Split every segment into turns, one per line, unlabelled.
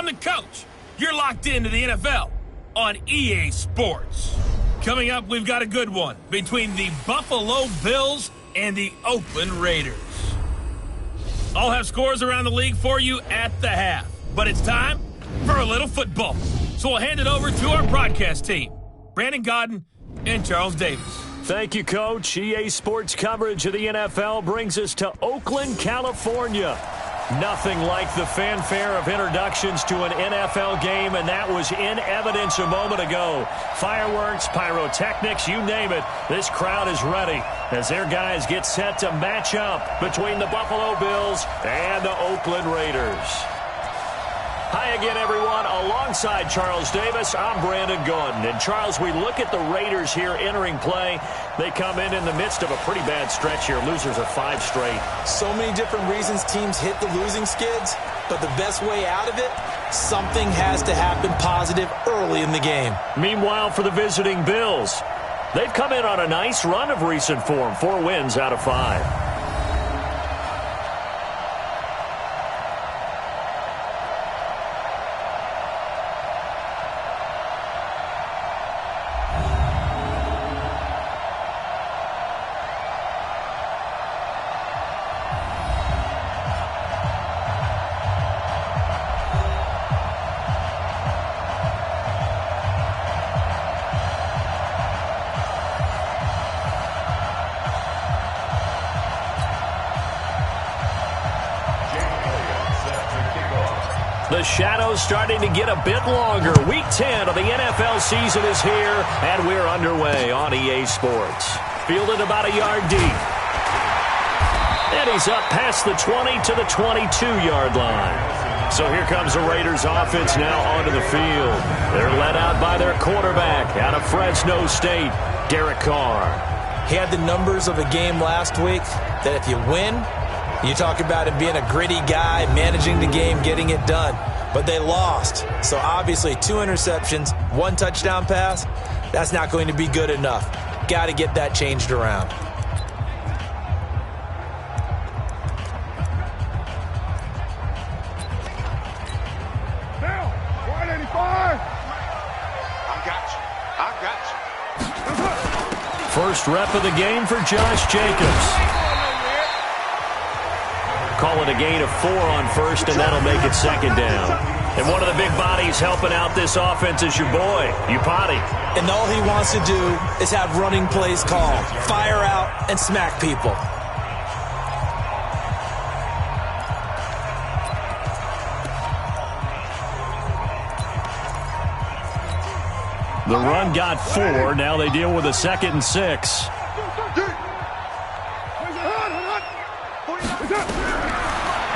I'm the coach. You're locked into the NFL on EA Sports. Coming up, we've got a good one between the Buffalo Bills and the Oakland Raiders. I'll have scores around the league for you at the half, but it's time for a little football. So we'll hand it over to our broadcast team, Brandon Godden and Charles Davis.
Thank you, Coach. EA Sports coverage of the NFL brings us to Oakland, California. Nothing like the fanfare of introductions to an NFL game, and that was in evidence a moment ago. Fireworks, pyrotechnics, you name it. This crowd is ready as their guys get set to match up between the Buffalo Bills and the Oakland Raiders. Hi again, everyone. Alongside Charles Davis, I'm Brandon Gaudin. And, Charles, we look at the Raiders here entering play. They come in the midst of a pretty bad stretch here. Losers of 5 straight.
So many different reasons teams hit the losing skids, but the best way out of it, something has to happen positive early in the game.
Meanwhile, for the visiting Bills, they've come in on a nice run of recent form. 4 wins out of 5. The shadow's starting to get a bit longer. Week 10 of the NFL season is here, and we're underway on EA Sports. Fielded about a yard deep. And he's up past the 20 to the 22-yard line. So here comes the Raiders offense now onto the field. They're led out by their quarterback out of Fresno State, Derek Carr.
He had the numbers of a game last week that if you win, you talk about him being a gritty guy, managing the game, getting it done. But they lost. So obviously 2 interceptions, 1 touchdown pass, that's not going to be good enough. Got to get that changed around.
Now, 185. I got you.
First rep of the game for Josh Jacobs. Call it a gain of 4 on first, and that'll make it second down. And one of the big bodies helping out this offense is your boy, Upati.
And all he wants to do is have running plays called. Fire out and smack people.
The run got 4. Now they deal with a 2nd and 6.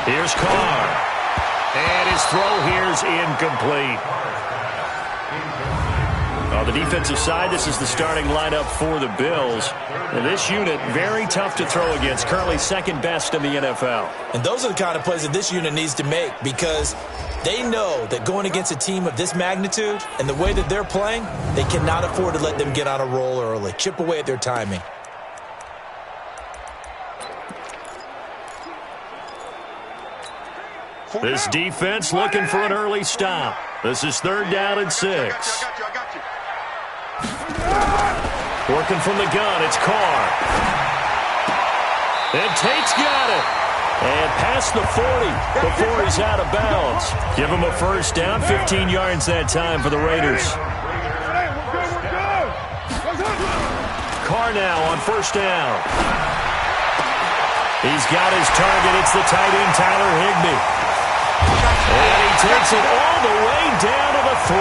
Here's Carr. And his throw here's incomplete. On the defensive side, this is the starting lineup for the Bills. And this unit, very tough to throw against. Currently 2nd best in the NFL.
And those are the kind of plays that this unit needs to make because they know that going against a team of this magnitude and the way that they're playing, they cannot afford to let them get on a roll early. Chip away at their timing.
This defense looking for an early stop. This is 3rd down and 6. Working from the gun, it's Carr. And Tate's got it. And past the 40 before he's out of bounds. Give him a first down, 15 yards that time for the Raiders. Carr now on first down. He's got his target. It's the tight end, Tyler Higbee. And he takes it all the way down to the 3.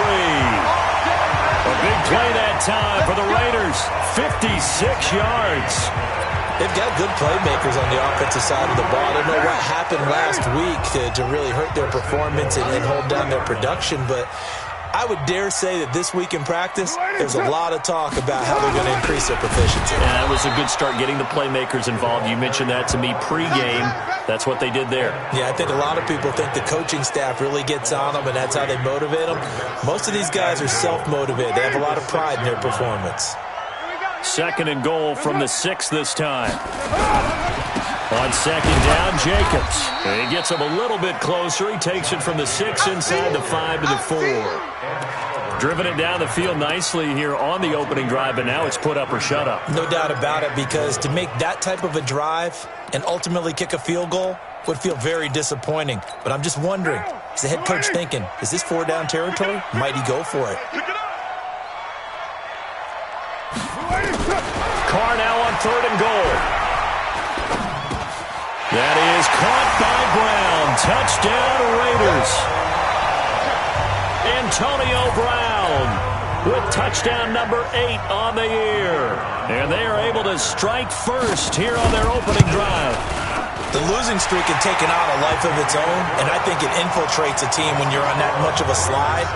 A big play that time for the Raiders. 56 yards.
They've got good playmakers on the offensive side of the ball. I don't know what happened last week to really hurt their performance and hold down their production, but I would dare say that this week in practice, there's a lot of talk about how they're going to increase their proficiency.
Yeah, that was a good start getting the playmakers involved. You mentioned that to me pregame. That's what they did there.
Yeah, I think a lot of people think the coaching staff really gets on them, and that's how they motivate them. Most of these guys are self-motivated. They have a lot of pride in their performance.
2nd and goal from the 6 this time. On second down, Jacobs. And he gets him a little bit closer. He takes it from the 6 inside the 5 to the 4. Driven it down the field nicely here on the opening drive, but now it's put up or shut up.
No doubt about it, because to make that type of a drive and ultimately kick a field goal would feel very disappointing. But I'm just wondering, is the head coach thinking, is this 4-down territory? Might he go for it?
Carr now on 3rd and goal. That is caught by Brown. Touchdown, Raiders. Antonio Brown with touchdown number 8 on the year. And they are able to strike first here on their opening drive.
The losing streak had taken on a life of its own, and I think it infiltrates a team when you're on that much of a slide.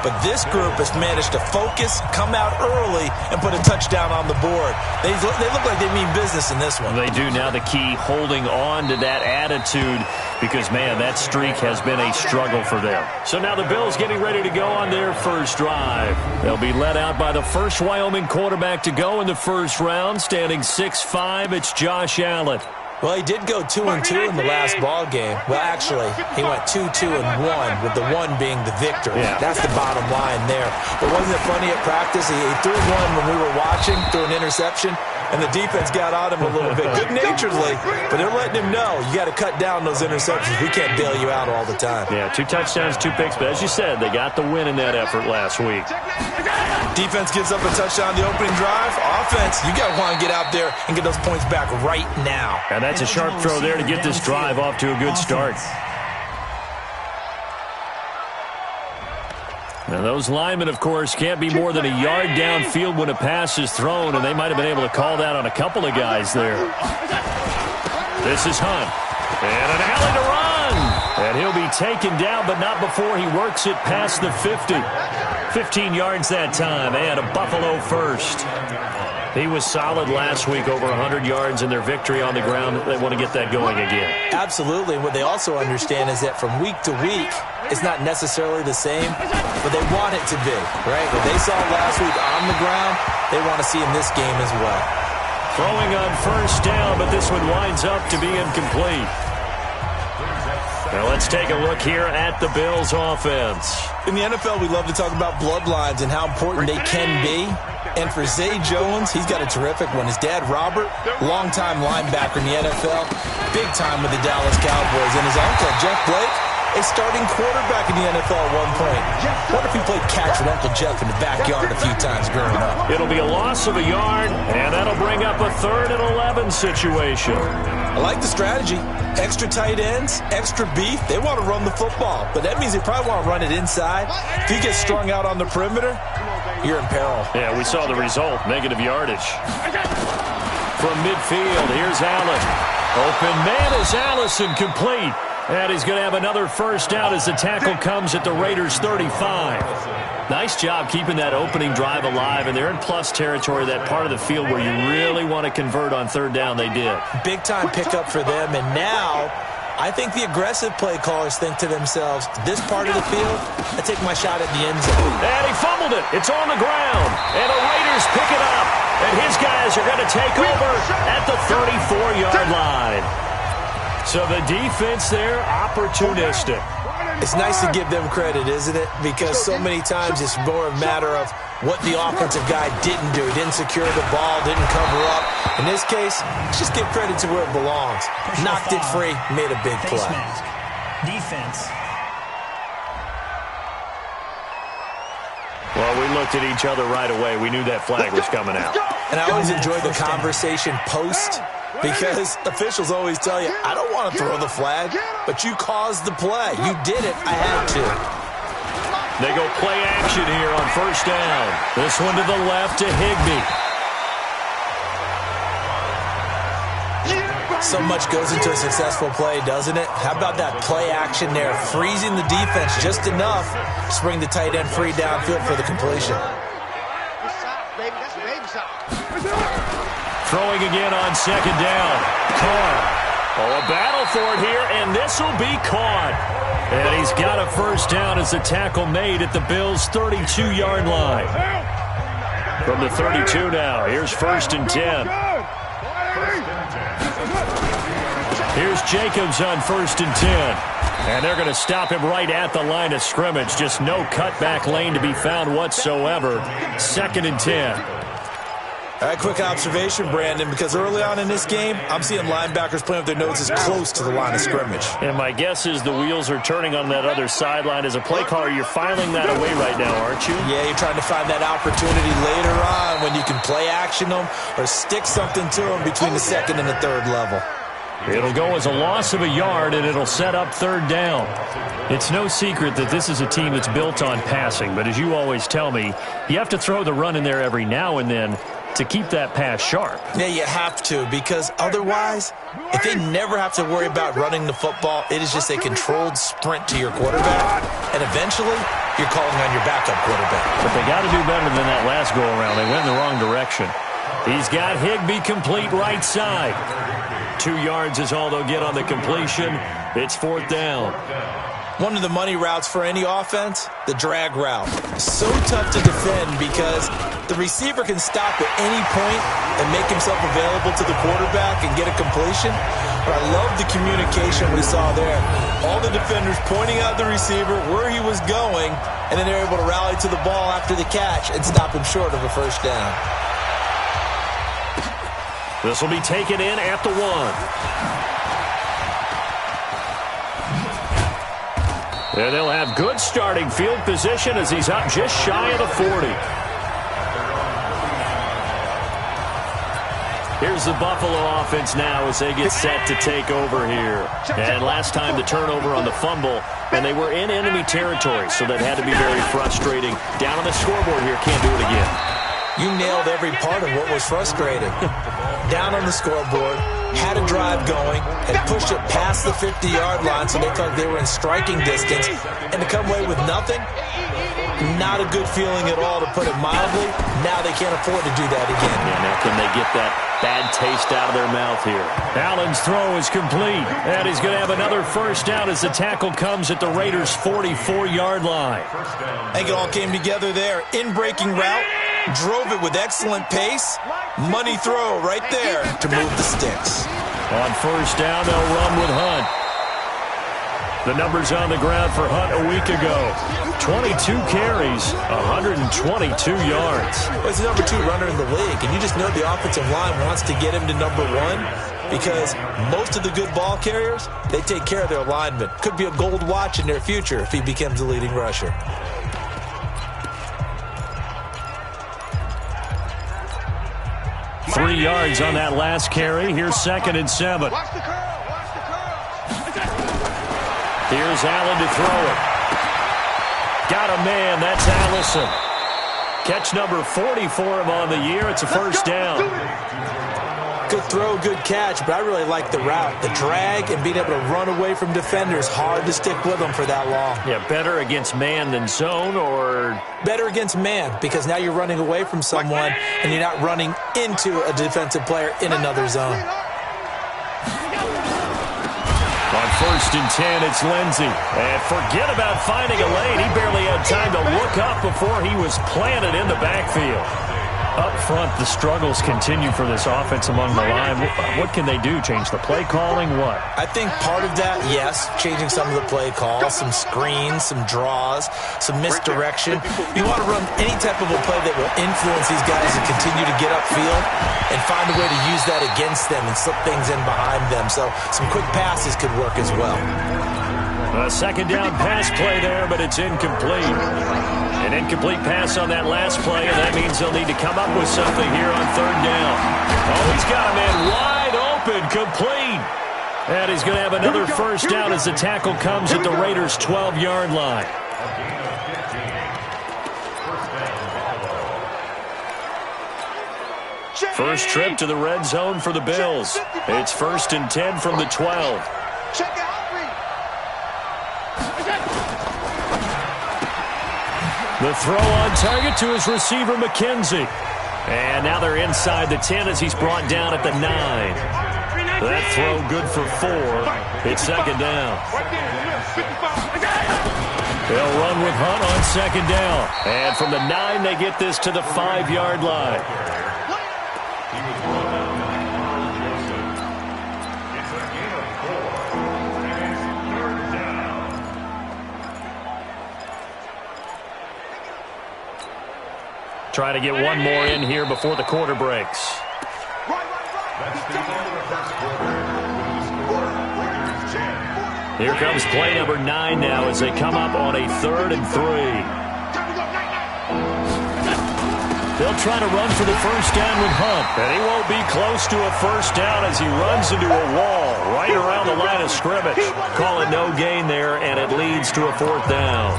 But this group has managed to focus, come out early, and put a touchdown on the board. They look like they mean business in this one.
They do. Now the key, holding on to that attitude, because, man, that streak has been a struggle for them. So now the Bills getting ready to go on their first drive. They'll be led out by the first Wyoming quarterback to go in the first round. Standing 6'5", it's Josh Allen.
Well, he did go 2-2 in the last ball game. Well, actually, he went 2-2-1, with the 1 being the victory.
Yeah.
That's the bottom line there. But wasn't it funny at practice? He threw one when we were watching, threw an interception, and the defense got on him a little bit, good-naturedly. But they're letting him know, you got to cut down those interceptions. We can't bail you out all the time.
Yeah, 2 touchdowns, 2 picks. But as you said, they got the win in that effort last week.
Defense gives up a touchdown on the opening drive. Offense, you got to want to get out there and get those points back right now.
And that's a sharp throw there to get this drive off to a good start. Now those linemen, of course, can't be more than a yard downfield when a pass is thrown, and they might have been able to call that on a couple of guys there. This is Hunt. And an alley to run. And he'll be taken down, but not before he works it past the 50. 15 yards that time, and a Buffalo first. He was solid last week, over 100 yards in their victory on the ground. They want to get that going again.
Absolutely. What they also understand is that from week to week, it's not necessarily the same, but they want it to be, right? What they saw last week on the ground, they want to see in this game as well.
Throwing on first down, but this one winds up to be incomplete. Now let's take a look here at the Bills' offense.
In the NFL, we love to talk about bloodlines and how important they can be. And for Zay Jones, he's got a terrific one. His dad, Robert, longtime linebacker in the NFL, big time with the Dallas Cowboys. And his uncle, Jeff Blake, a starting quarterback in the NFL at one point. Wonder if he played catch with Uncle Jeff in the backyard a few times growing up.
It'll be a loss of a yard, and that'll bring up a 3rd and 11 situation.
I like the strategy. Extra tight ends, extra beef. They want to run the football, but that means they probably want to run it inside. If you get strung out on the perimeter, you're in peril.
Yeah, we saw the result, negative yardage. From midfield, here's Allen. Open man is Allison, complete. And he's going to have another first down as the tackle comes at the Raiders' 35. Nice job keeping that opening drive alive, and they're in plus territory, that part of the field where you really want to convert on 3rd down. They did.
Big-time pickup for them, and now I think the aggressive play callers think to themselves, this part of the field, I take my shot at the end zone.
And he fumbled it. It's on the ground, and the Raiders pick it up, and his guys are going to take over at the 34-yard line. So the defense there, opportunistic.
It's nice to give them credit, isn't it? Because so many times it's more a matter of what the offensive guy didn't do. Didn't secure the ball, didn't cover up. In this case, let's just give credit to where it belongs. Knocked it free, made a big play.
Defense.
Well, we looked at each other right away. We knew that flag was coming out.
And I always enjoy the conversation post, because officials always tell you, I don't want to throw the flag, but you caused the play. You did it. I had to.
They go play action here on first down. This one to the left to Higbee.
So much goes into a successful play, doesn't it? How about that play action there, freezing the defense just enough to bring the tight end free downfield for the completion.
Throwing again on second down. Carr. Oh, a battle for it here, and this will be caught. And he's got a first down as the tackle made at the Bills' 32-yard line. From the 32 now, here's 1st and 10. Here's Jacobs on 1st and 10. And they're going to stop him right at the line of scrimmage. Just no cutback lane to be found whatsoever. 2nd and 10.
All right, quick observation, Brandon, because early on in this game, I'm seeing linebackers playing with their noses close to the line of scrimmage.
And my guess is the wheels are turning on that other sideline. As a play caller, you're filing that away right now, aren't you?
Yeah, you're trying to find that opportunity later on when you can play action them or stick something to them between the 2nd and the 3rd level.
It'll go as a loss of a yard, and it'll set up 3rd down. It's no secret that this is a team that's built on passing, but as you always tell me, you have to throw the run in there every now and then to keep that pass sharp.
Yeah, you have to, because otherwise, if they never have to worry about running the football, it is just a controlled sprint to your quarterback, and eventually, you're calling on your backup quarterback.
But they got to do better than that last go-around. They went in the wrong direction. He's got Higbee complete right side. 2 yards is all they'll get on the completion. It's 4th down.
One of the money routes for any offense, the drag route. So tough to defend because the receiver can stop at any point and make himself available to the quarterback and get a completion. But I love the communication we saw there. All the defenders pointing out the receiver, where he was going, and then they're able to rally to the ball after the catch and stop him short of a 1st down.
This will be taken in at the 1. And they'll have good starting field position as he's up just shy of the 40. Here's the Buffalo offense now as they get set to take over here. And last time the turnover on the fumble, and they were in enemy territory, so that had to be very frustrating. Down on the scoreboard here, can't do it again.
You nailed every part of what was frustrating. Down on the scoreboard, had a drive going, and pushed it past the 50-yard line so they felt they were in striking distance, and to come away with nothing, not a good feeling at all, to put it mildly. Now they can't afford to do that again.
Yeah, now can they get that bad taste out of their mouth here? Allen's throw is complete, and he's going to have another 1st down as the tackle comes at the Raiders' 44-yard line.
I think it all came together there. In-breaking route, drove it with excellent pace. Money throw right there to move the sticks.
On 1st down, they'll run with Hunt. The numbers on the ground for Hunt a week ago. 22 carries, 122 yards.
Well, he's the number 2 runner in the league, and you just know the offensive line wants to get him to number 1 because most of the good ball carriers, they take care of their linemen. Could be a gold watch in their future if he becomes the leading rusher.
Three yards on that last carry. Here's 2nd and 7. Here's Allen to throw it. Got a man. That's Allison. Catch number 40 for him on the year. It's a 1st down.
Good throw, good catch, but I really like the route. The drag and being able to run away from defenders. Hard to stick with them for that long.
Yeah, better against man than zone, or?
Better against man, because now you're running away from someone and you're not running into a defensive player in another zone.
On 1st and 10, it's Lindsey. And forget about finding a lane. He barely had time to look up before he was planted in the backfield. Up front, the struggles continue for this offense among the line. What can they do? Change the play calling? What?
I think part of that, yes, changing some of the play calls, some screens, some draws, some misdirection. You want to run any type of a play that will influence these guys to continue to get upfield and find a way to use that against them and slip things in behind them. So some quick passes could work as well.
A 2nd down pass play there, but it's incomplete. An incomplete pass on that last play, and that means they'll need to come up with something here on 3rd down. Oh, he's got a man wide open, complete. And he's going to have another 1st down as the tackle comes at the Raiders' 12-yard line. First trip to the red zone for the Bills. It's 1st and 10 from the 12. The throw on target to his receiver, McKenzie. And now they're inside the 10 as he's brought down at the 9. That throw good for 4. It's 2nd down. They'll run with Hunt on 2nd down. And from the 9, they get this to the 5-yard line. Try to get one more in here before the quarter breaks. Here comes play number 9 now as they come up on a 3rd and 3. They'll try to run for the first down with Hunt, and he won't be close to a first down as he runs into a wall right around the line of scrimmage. Call it no gain there, and it leads to a 4th down.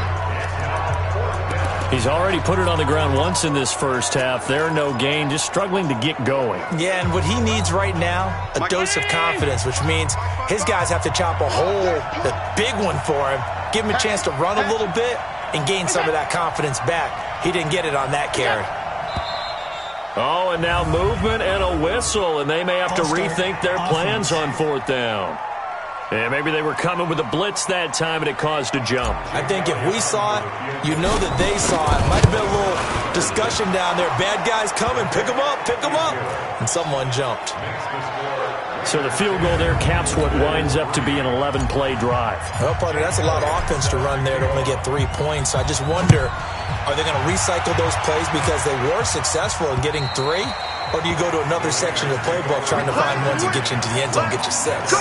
He's already put it on the ground once in this first half. There, no gain, just struggling to get going.
Yeah, and what he needs right now, a dose of confidence, which means his guys have to chop a hole, a big one for him, give him a chance to run a little bit and gain some of that confidence back. He didn't get it on that carry.
Oh, and now movement and a whistle, and they may have to rethink their plans on 4th down. Yeah, maybe they were coming with a blitz that time, and it caused a jump.
I think if we saw it, you know that they saw it. Might have been a little discussion down there. Bad guys coming. Pick them up. Pick them up. And someone jumped.
So the field goal there caps what winds up to be an 11-play drive.
Well, partner, that's a lot of offense to run there to only get 3 points. I just wonder, are they going to recycle those plays because they were successful in getting 3? Or do you go to another section of the playbook trying to find ones that get you into the end zone and get you 6?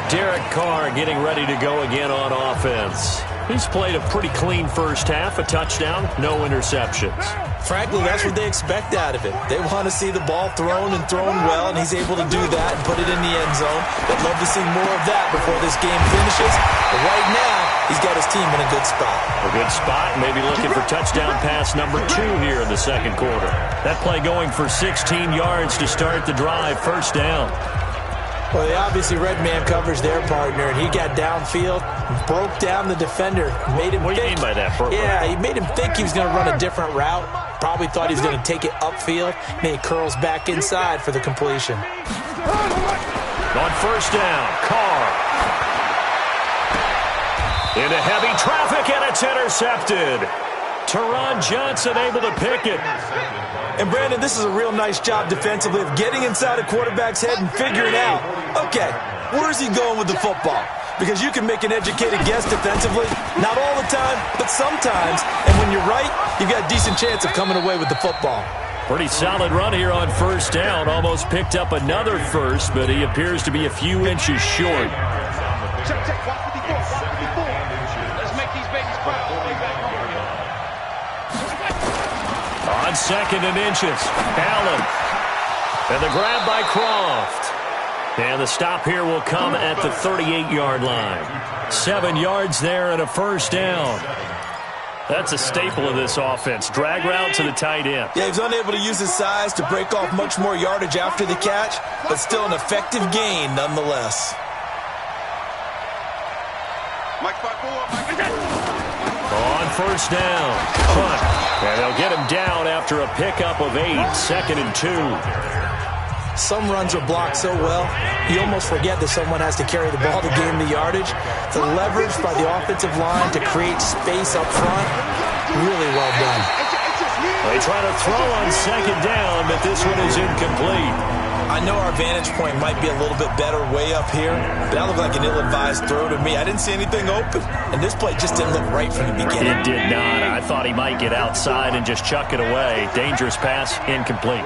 Derek Carr getting ready to go again on offense. He's played a pretty clean first half, a touchdown, no interceptions.
Frankly, that's what they expect out of him. They want to see the ball thrown and thrown well, and he's able to do that and put it in the end zone. They'd love to see more of that before this game finishes. But right now, he's got his team in a good spot.
A good spot, maybe looking for touchdown pass number 2 here in the second quarter. That play going for 16 yards to start the drive, first down.
Well, they obviously red man coverage their partner, and he got downfield, broke down the defender, made him
What do you mean by that, Burke?
Yeah, he made him think he was going to run a different route. Probably thought he was going to take it upfield, and he curls back inside for the completion.
On first down, Carr. Into heavy traffic, and it's intercepted. Teron Johnson able to pick it.
And, Brandon, this is a real nice job defensively of getting inside a quarterback's head and figuring out, okay, where's he going with the football? Because you can make an educated guess defensively, not all the time, but sometimes. And when you're right, you've got a decent chance of coming away with the football.
Pretty solid run here on first down. Almost picked up another first, but he appears to be a few inches short.
Check, watch 54, watch 54. Let's make these babies proud all the way back home.
On 2nd and inches, Allen. And the grab by Croft. And the stop here will come at the 38-yard line. 7 yards there and a first down. That's a staple of this offense. Drag route to the tight end.
Yeah, he's unable to use his size to break off much more yardage after the catch, but still an effective gain nonetheless.
On first down, Hunt. And they'll get him down after a pickup of 8, 2nd and 2.
Some runs are blocked so well, you almost forget that someone has to carry the ball to gain the yardage. The leverage by the offensive line to create space up front, really well done.
They try to throw on 2nd down, but this one is incomplete.
I know our vantage point might be a little bit better way up here, but that looked like an ill-advised throw to me. I didn't see anything open, and this play just didn't look right from the beginning.
It did not. I thought he might get outside and just chuck it away. Dangerous pass, incomplete.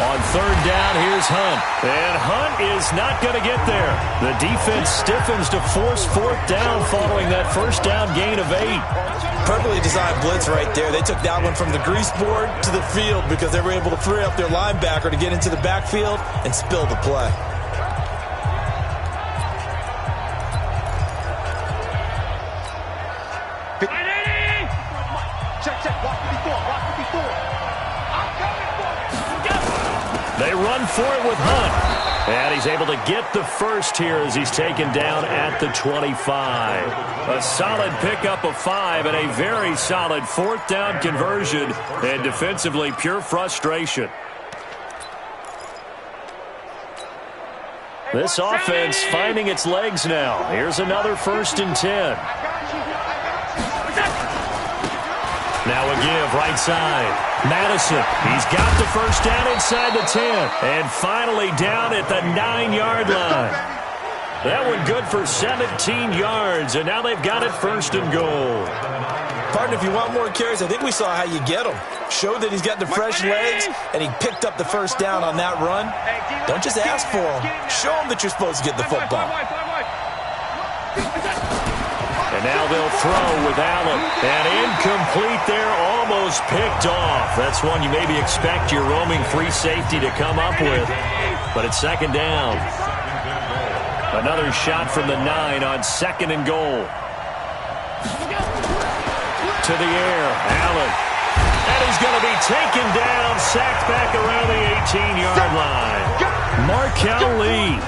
On 3rd down, here's Hunt. And Hunt is not going to get there. The defense stiffens to force 4th down following that first down gain of 8.
Perfectly designed blitz right there. They took that one from the grease board to the field because they were able to free up their linebacker to get into the backfield and spill the play.
Check, watch 54, watch 54. I'm coming for you.
They run for it with Hunt. And he's able to get the first here as he's taken down at the 25. A solid pickup of 5 and a very solid 4th down conversion. And defensively, pure frustration. This offense finding its legs now. Here's another 1st and 10. Now a give right side. Madison, he's got the first down inside the 10. And finally down at the 9-yard line. That one good for 17 yards, and now they've got it first and goal.
Partner, if you want more carries, I think we saw how you get him. Showed that he's got the fresh legs, and he picked up the first down on that run. Don't just ask for him. Show him that you're supposed to get the football.
And now they'll throw with Allen. And incomplete there, almost picked off. That's one you maybe expect your roaming free safety to come up with. But it's second down. Another shot from the 9 on second and goal. To the air, Allen. And he's going to be taken down, sacked back around the 18-yard line. Markel Lee.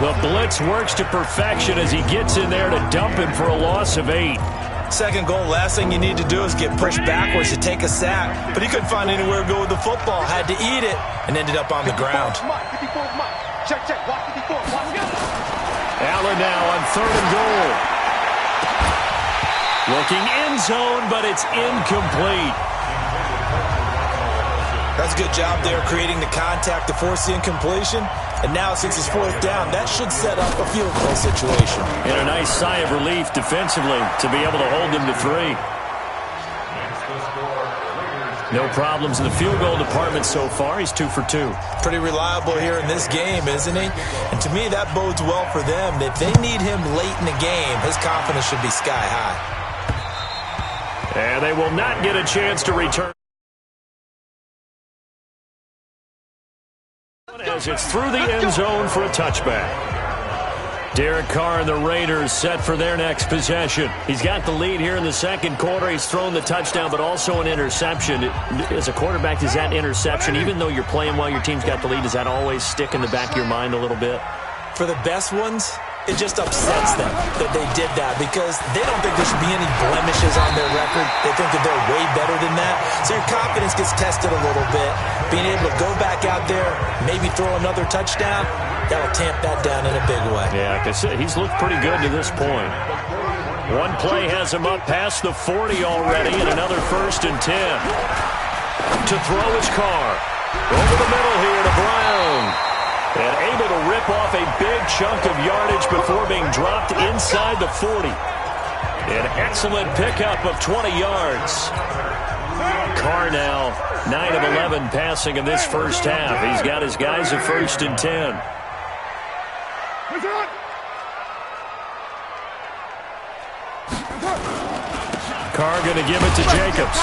The blitz works to perfection as he gets in there to dump him for a loss of 8.
Second goal, last thing you need to do is get pushed backwards to take a sack. But he couldn't find anywhere to go with the football. Had to eat it and ended up on the ground.
Allen now on third and goal. Looking end zone, but it's incomplete.
That's a good job there creating the contact to force the incompletion. And now since it's fourth down, that should set up a field goal situation.
And a nice sigh of relief defensively to be able to hold them to 3. No problems in the field goal department so far. He's 2 for 2.
Pretty reliable here in this game, isn't he? And to me, that bodes well for them. If they need him late in the game, his confidence should be sky high.
And they will not get a chance to return. As it's through the end zone for a touchback. Derek Carr and the Raiders set for their next possession. He's got the lead here in the second quarter. He's thrown the touchdown, but also an interception. As a quarterback, does that interception, even though you're playing while your team's got the lead, does that always stick in the back of your mind a little bit?
For the best ones, it just upsets them that they did that because they don't think there should be any blemishes on their record. They think that they're way better than that. So your confidence gets tested a little bit. Being able to go back out there, maybe throw another touchdown, that'll tamp that down in a big way.
Yeah, because he's looked pretty good to this point. One play has him up past the 40 already, and another 1st and 10. To throw is Carr. Over the middle here to Brown. And able to rip off a big chunk of yardage before being dropped inside the 40. An excellent pickup of 20 yards. Carr now 9 of 11 passing in this first half. He's got his guys at 1st and 10. Carr going to give it to Jacobs.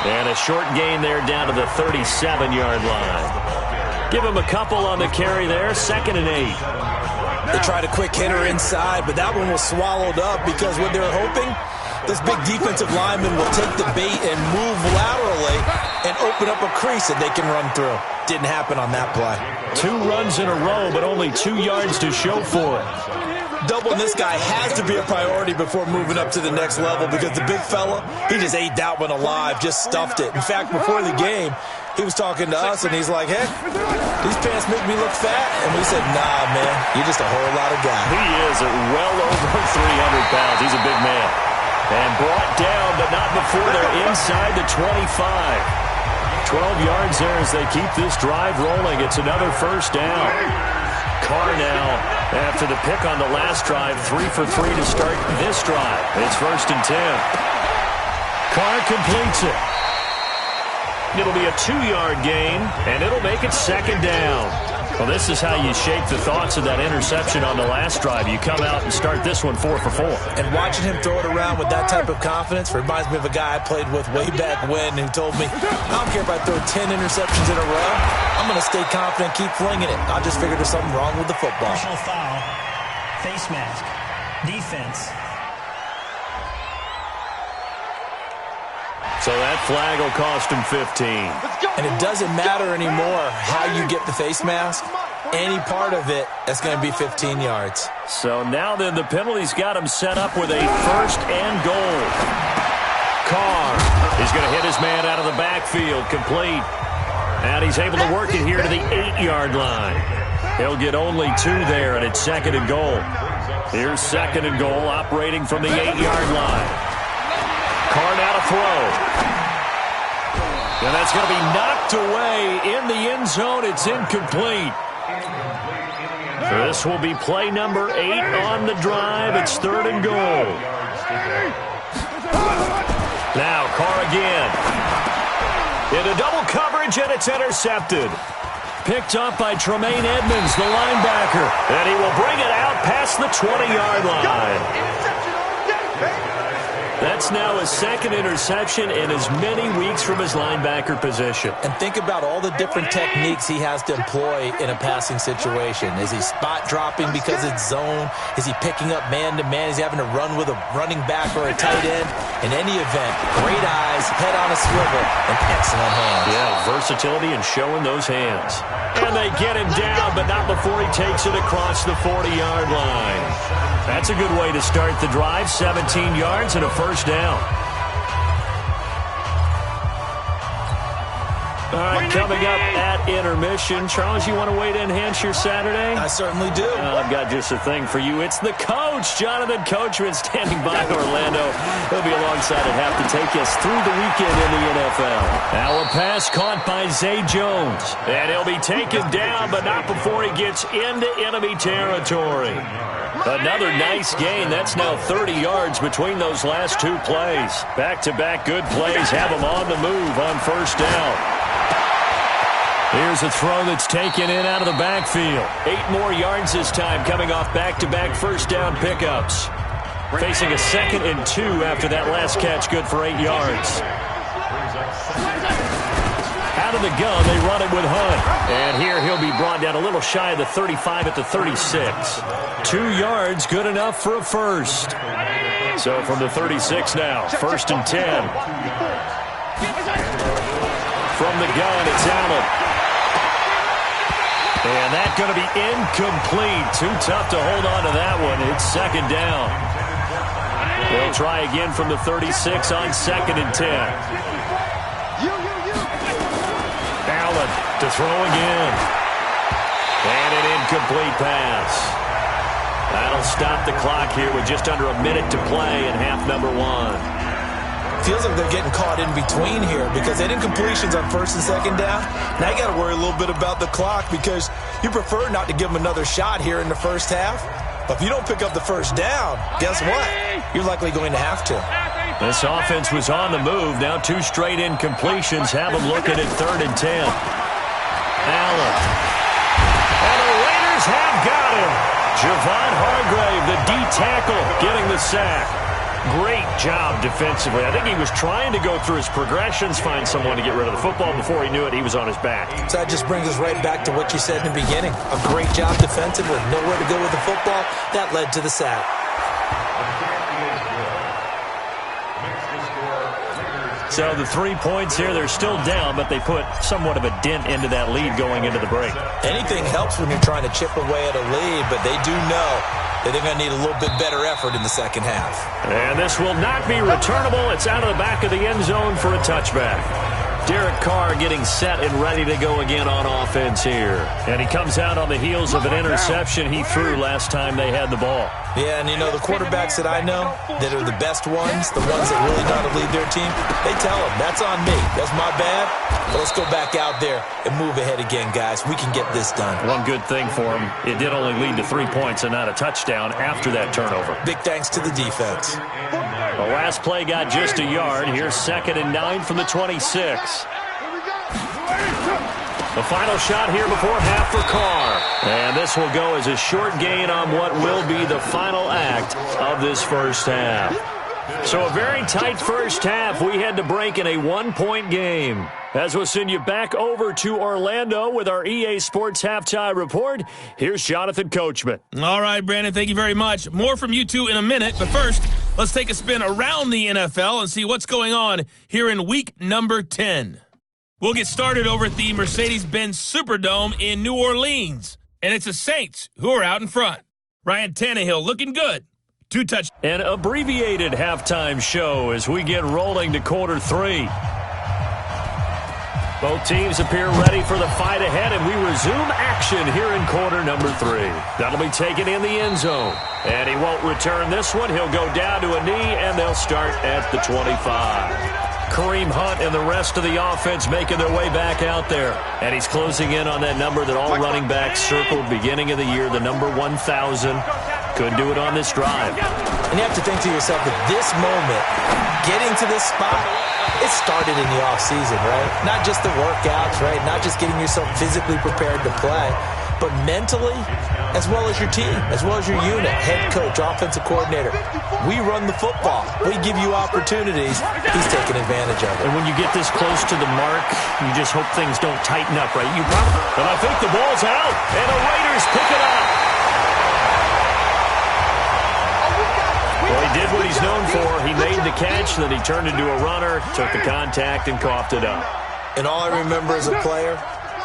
And a short gain there down to the 37-yard line. Give him a couple on the carry there. 2nd and 8.
They tried a quick hitter inside, but that one was swallowed up because what they're hoping, this big defensive lineman will take the bait and move laterally and open up a crease that they can run through. Didn't happen on that play.
2 runs in a row, but only 2 yards to show for it.
Doubling this guy has to be a priority before moving up to the next level because the big fella, he just ate that one alive, just stuffed it. In fact, before the game, he was talking to us, and he's like, hey, these pants make me look fat. And we said, nah, man, you're just a whole lot of guy.
He is at well over 300 pounds. He's a big man. And brought down, but not before they're inside the 25. 12 yards there as they keep this drive rolling. It's another 1st down. Carr now, after the pick on the last drive, 3 for 3 to start this drive. It's 1st and 10. Carr completes it. It'll be a 2-yard gain, and it'll make it 2nd down. Well, this is how you shake the thoughts of that interception on the last drive. You come out and start this one 4 for 4.
And watching him throw it around with that type of confidence reminds me of a guy I played with way back when who told me, I don't care if I throw 10 interceptions in a row. I'm going to stay confident, keep flinging it. I just figured there's something wrong with the football.
Personal foul, face mask, defense.
So that flag will cost him 15.
And it doesn't matter anymore how you get the face mask. Any part of it, that's going to be 15 yards.
So now then the penalty's got him set up with a 1st and goal. Carr is going to hit his man out of the backfield, complete. And he's able to work it here to the 8-yard line. He'll get only 2 there, and it's 2nd and goal. Here's 2nd and goal, operating from the 8-yard line. Carr now to throw. And that's going to be knocked away in the end zone. It's incomplete. This will be play number 8 on the drive. It's 3rd and goal. Now Carr again. Into double coverage, and it's intercepted. Picked up by Tremaine Edmonds, the linebacker. And he will bring it out past the 20-yard line. That's now his 2nd interception in as many weeks from his linebacker position.
And think about all the different techniques he has to employ in a passing situation. Is he spot dropping because it's zone? Is he picking up man-to-man? Is he having to run with a running back or a tight end? In any event, great eyes, head on a swivel, and excellent hands.
Yeah, versatility and showing those hands. And they get him down, but not before he takes it across the 40-yard line. That's a good way to start the drive. 17 yards and a first down. All right, coming up at intermission. Charles, you want to wait to enhance your Saturday?
I certainly do.
I've got just a thing for you. It's the coach, Jonathan Coachman, standing by in Orlando. He'll be alongside at half to take us through the weekend in the NFL. Now a pass caught by Zay Jones. And he'll be taken down, but not before he gets into enemy territory. Another nice gain. That's now 30 yards between those last 2 plays. Back-to-back good plays have him on the move on first down. Here's a throw that's taken in out of the backfield. 8 more yards this time, coming off back-to-back first down pickups. Facing a 2nd and 2 after that last catch, good for 8 yards. Out of the gun, they run it with Hunt. And here he'll be brought down a little shy of the 35 at the 36. 2 yards, good enough for a first. So from the 36 now, 1st and 10. From the gun, it's Allen. And that's going to be incomplete. Too tough to hold on to that one. It's 2nd down. They'll try again from the 36 on 2nd and 10. Allen to throw again. And an incomplete pass. That'll stop the clock here with just under a minute to play in half number 1.
Feels like they're getting caught in between here because they did incompletions on 1st and 2nd down. Now you got to worry a little bit about the clock because you prefer not to give them another shot here in the first half. But if you don't pick up the first down, guess what? You're likely going to have to.
This offense was on the move. Now 2 straight incompletions have them looking at 3rd and 10. Allen. And the Raiders have got him. Javon Hargrave, the D tackle, getting the sack. Great job defensively. I think he was trying to go through his progressions, find someone to get rid of the football. Before he knew it, he was on his back.
So that just brings us right back to what you said in the beginning. A great job defensively. Nowhere to go with the football. That led to the sack.
So the 3 points here, they're still down, but they put somewhat of a dent into that lead going into the break.
Anything helps when you're trying to chip away at a lead, but they do know that they're going to need a little bit better effort in the second half.
And this will not be returnable. It's out of the back of the end zone for a touchback. Derek Carr getting set and ready to go again on offense here. And he comes out on the heels of an interception he threw last time they had the ball.
Yeah, and you know, the quarterbacks that I know that are the best ones, the ones that really know how to lead their team, they tell them, that's on me. That's my bad. But let's go back out there and move ahead again, guys. We can get this done.
One good thing for him, it did only lead to 3 points and not a touchdown after that turnover.
Big thanks to the defense.
The last play got just a yard. Here's 2nd and 9 from the 26. The final shot here before half for Carr. And this will go as a short gain on what will be the final act of this first half. So a very tight first half. We had to break in a 1-point game. As we'll send you back over to Orlando with our EA Sports Halftime Report, here's Jonathan Coachman.
All right, Brandon, thank you very much. More from you two in a minute, but first, let's take a spin around the NFL and see what's going on here in week number 10. We'll get started over at the Mercedes-Benz Superdome in New Orleans, and it's the Saints who are out in front. Ryan Tannehill looking good. 2 touchdowns.
An abbreviated halftime show as we get rolling to quarter 3. Both teams appear ready for the fight ahead, and we resume action here in quarter number 3. That'll be taken in the end zone. And he won't return this one. He'll go down to a knee, and they'll start at the 25. Kareem Hunt and the rest of the offense making their way back out there. And he's closing in on that number that all running backs circled beginning of the year, the number 1,000. Could do it on this drive.
And you have to think to yourself that this moment, getting to this spot, it started in the offseason, right? Not just the workouts, right? Not just getting yourself physically prepared to play, but mentally, as well as your team, as well as your unit, head coach, offensive coordinator. We run the football. We give you opportunities. He's taking advantage of it.
And when you get this close to the mark, you just hope things don't tighten up, right? And I think the ball's out, and the Raiders pick it up. Well, he did what he's known for. He made the catch, then he turned into a runner, took the contact, and coughed it up.
And all I remember as a player,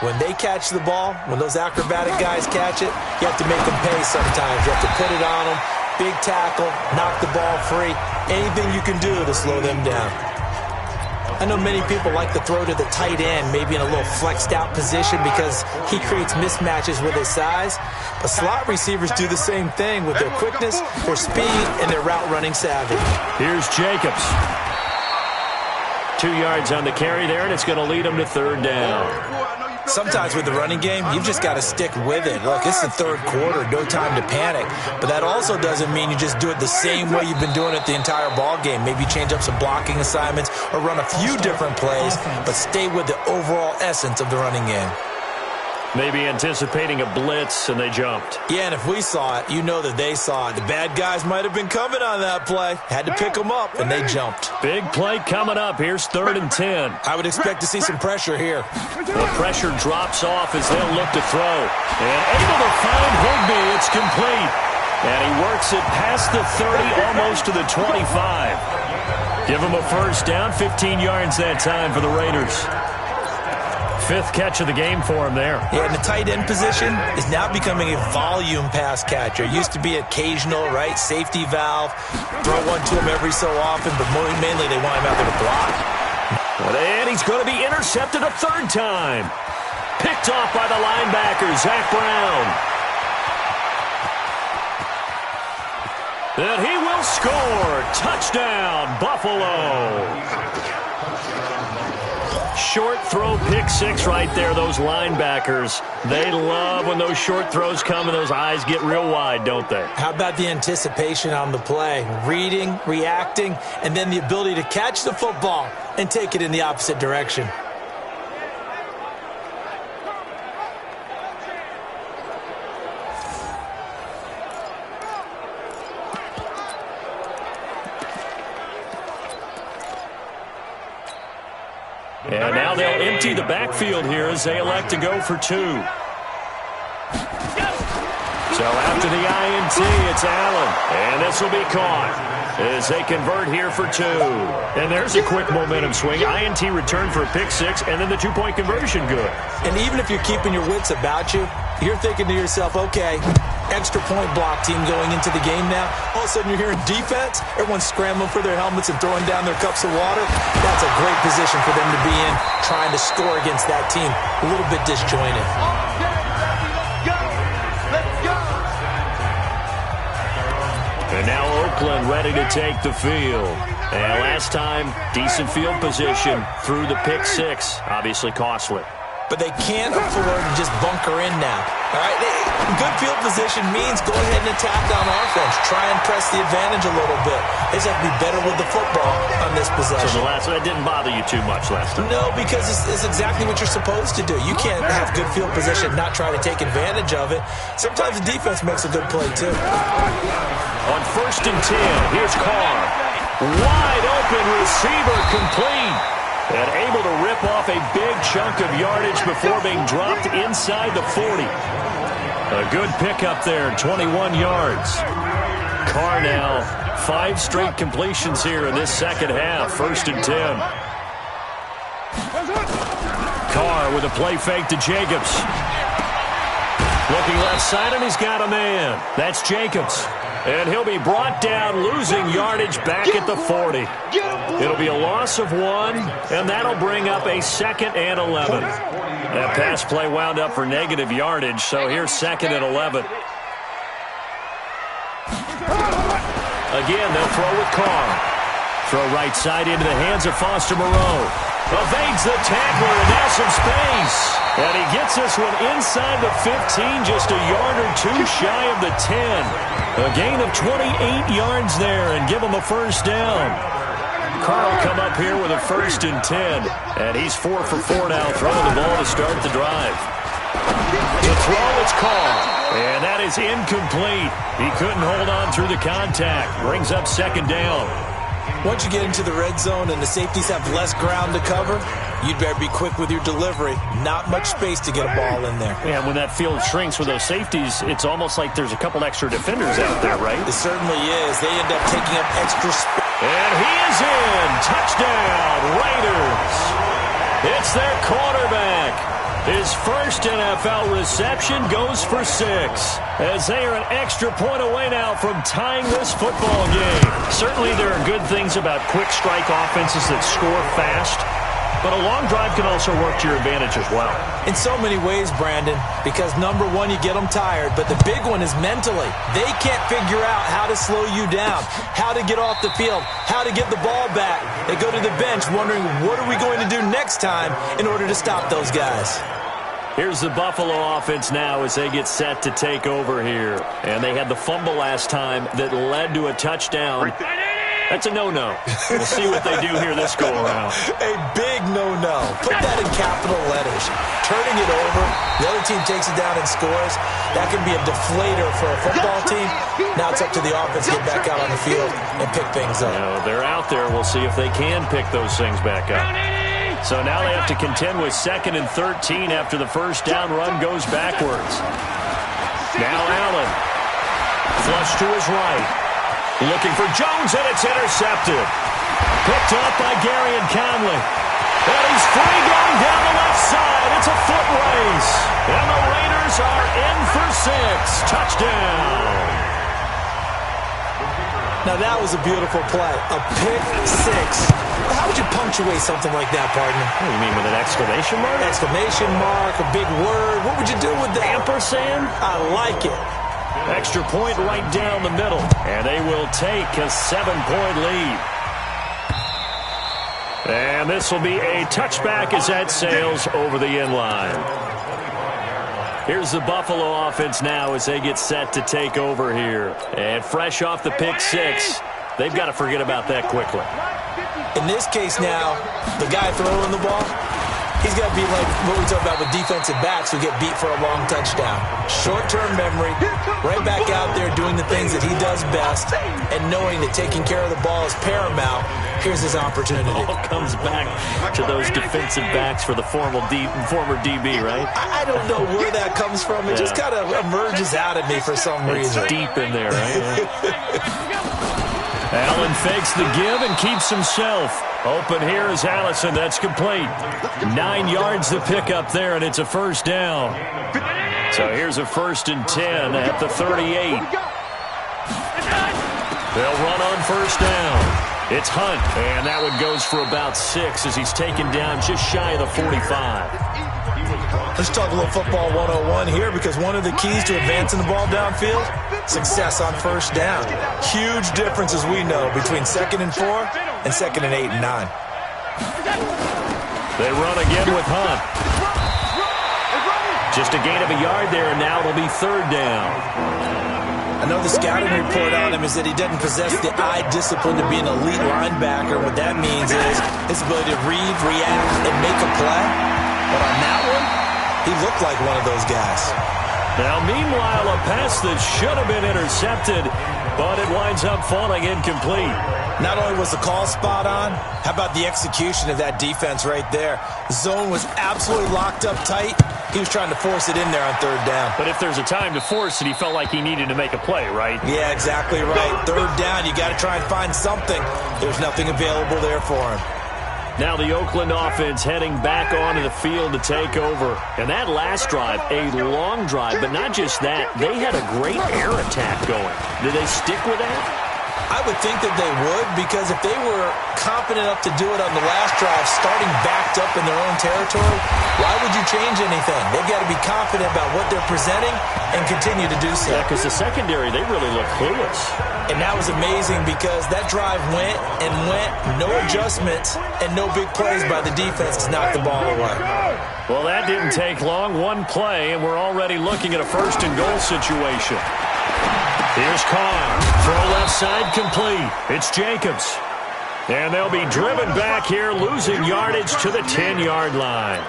when they catch the ball, when those acrobatic guys catch it, you have to make them pay sometimes. You have to put it on them, big tackle, knock the ball free, anything you can do to slow them down. I know many people like to throw to the tight end, maybe in a little flexed out position because he creates mismatches with his size. But slot receivers do the same thing with their quickness, their speed, and their route running savvy.
Here's Jacobs. 2 yards on the carry there, and it's going to lead him to third down.
Sometimes with the running game, you've just got to stick with it. Look, it's the third quarter, no time to panic. But that also doesn't mean you just do it the same way you've been doing it the entire ball game. Maybe change up some blocking assignments or run a few different plays, but stay with the overall essence of the running game.
Maybe anticipating a blitz, and they jumped.
Yeah, and if we saw it, you know that they saw it. The bad guys might have been coming on that play. Had to pick them up, and they jumped.
Big play coming up. Here's 3rd and 10.
I would expect to see some pressure here.
The pressure drops off as they'll look to throw. And able to find Higby. It's complete. And he works it past the 30, almost to the 25. Give him a first down, 15 yards that time for the Raiders. 5th catch of the game for him there.
Yeah, and the tight end position is now becoming a volume pass catcher. It used to be occasional, right? Safety valve. Throw one to him every so often, but mainly they want him out there to block.
And he's going to be intercepted a 3rd time. Picked off by the linebacker, Zach Brown. And he will score. Touchdown, Buffalo. Short throw, pick 6 right there. Those linebackers, they love when those short throws come and those eyes get real wide, don't they?
How about the anticipation on the play? Reading, reacting, and then the ability to catch the football and take it in the opposite direction.
And now they'll empty the backfield here as they elect to go for 2. So after the INT, it's Allen. And this will be caught as they convert here for 2. And there's a quick momentum swing. INT return for a pick 6, and then the 2-point conversion good.
And even if you're keeping your wits about you, you're thinking to yourself, okay, extra point block team going into the game now. All of a sudden you're hearing defense. Everyone's scrambling for their helmets and throwing down their cups of water. That's a great position for them to be in, trying to score against that team. A little bit disjointed.
And now Oakland ready to take the field. And last time, decent field position through the pick 6. Obviously costly.
But they can't afford to just bunker in now. All right, good field position means go ahead and attack on offense. Try and press the advantage a little bit. They just have to be better with the football on this possession.
So that didn't bother you too much last time?
No, because it's exactly what you're supposed to do. You can't have good field position and not try to take advantage of it. Sometimes the defense makes a good play, too.
On 1st and 10, here's Carr. Wide open receiver complete. And able to rip off a big chunk of yardage before being dropped inside the 40. A good pickup there, 21 yards. Carr now, 5 straight completions here in this second half, 1st and 10. Carr with a play fake to Jacobs. Looking left side, and he's got a man. That's Jacobs. And he'll be brought down, losing yardage back at the 40. It'll be a loss of 1, and that'll bring up a 2nd and 11. That pass play wound up for negative yardage, so here's 2nd and 11. Again, they'll throw with Carr. Throw right side into the hands of Foster Moreau. Evades the tackler and now some space. And he gets this one inside the 15, just a yard or two shy of the 10. A gain of 28 yards there and give him a first down. Carl come up here with a 1st and 10. And he's 4 for 4 now, throwing the ball to start the drive. The throw, it's called. And that is incomplete. He couldn't hold on through the contact. Brings up 2nd down.
Once you get into the red zone and the safeties have less ground to cover, you'd better be quick with your delivery. Not much space to get a ball in there.
Yeah, when that field shrinks with those safeties, it's almost like there's a couple extra defenders out there, right?
It certainly is. They end up taking up extra space.
And he is in. Touchdown, Raiders. It's their quarterback. His first NFL reception goes for 6, as they are an extra point away now from tying this football game. Certainly there are good things about quick strike offenses that score fast, but a long drive can also work to your advantage as well.
In so many ways, Brandon, because number one, you get them tired, but the big one is mentally. They can't figure out how to slow you down, how to get off the field, how to get the ball back. They go to the bench wondering, what are we going to do next time in order to stop those guys?
Here's the Buffalo offense now as they get set to take over here. And they had the fumble last time that led to a touchdown. That's a no-no. We'll see what they do here this go-around.
A big no-no. Put that in capital letters. Turning it over, the other team takes it down and scores. That can be a deflator for a football team. Now it's up to the offense to get back out on the field and pick things up.
They're out there. We'll see if they can pick those things back up. So now they have to contend with 2nd and 13 after the first down run goes backwards. Now Allen. Flush to his right. Looking for Jones, and it's intercepted. Picked up by Gary and Conley. And he's free going down the left side. It's a foot race. And the Raiders are in for 6. Touchdown.
Now that was a beautiful play. A pick 6. How would you punctuate something like that, partner?
What do you mean, with an exclamation mark?
Exclamation mark, a big word. What would you do with that?
Ampersand?
I like it.
Extra point right down the middle. And they will take a 7-point lead. And this will be a touchback as that sails over the end line. Here's the Buffalo offense now as they get set to take over here. And fresh off the pick 6, they've got to forget about that quickly.
In this case now, the guy throwing the ball, he's got to be like what we talk about with defensive backs who get beat for a long touchdown. Short-term memory, right back out there doing the things that he does best, and knowing that taking care of the ball is paramount. Here's his opportunity.
It all comes back to those defensive backs for the former DB, right?
I don't know where that comes from. It just kind of emerges out of me for some reason.
It's deep in there, right? Allen fakes the give and keeps himself. Open here is Allison. That's complete. 9 yards to pick up there, and it's a first down. So here's a 1st and 10 at the 38. They'll run on first down. It's Hunt, and that one goes for about 6 as he's taken down just shy of the 45.
Let's talk a little football 101 here, because one of the keys to advancing the ball downfield, success on first down. Huge difference, as we know, between 2nd and 4 and 2nd and 8 and 9.
They run again with Hunt. Just a gain of a yard there, and now it'll be 3rd down.
I know the scouting report on him is that he doesn't possess the eye discipline to be an elite linebacker. What that means is his ability to read, react, and make a play. But on that one, he looked like one of those guys.
Now, meanwhile, a pass that should have been intercepted, but it winds up falling incomplete.
Not only was the call spot on, how about the execution of that defense right there? Zone was absolutely locked up tight. He was trying to force it in there on 3rd down.
But if there's a time to force it, he felt like he needed to make a play, right?
Yeah, exactly right. 3rd down, you got to try and find something. There's nothing available there for him.
Now the Oakland offense heading back onto the field to take over. And that last drive, a long drive, but not just that. They had a great air attack going. Did they stick with that?
I would think that they would, because if they were confident enough to do it on the last drive, starting backed up in their own territory, why would you change anything? They've got to be confident about what they're presenting and continue to do so.
Yeah, because the secondary, they really look clueless.
And that was amazing because that drive went and went, no adjustments, and no big plays by the defense to knock the ball away.
Well, that didn't take long. One play, and we're already looking at a first-and-goal situation. Here's Carr. Throw left side complete. It's Jacobs. And they'll be driven back here, losing yardage to the 10-yard line.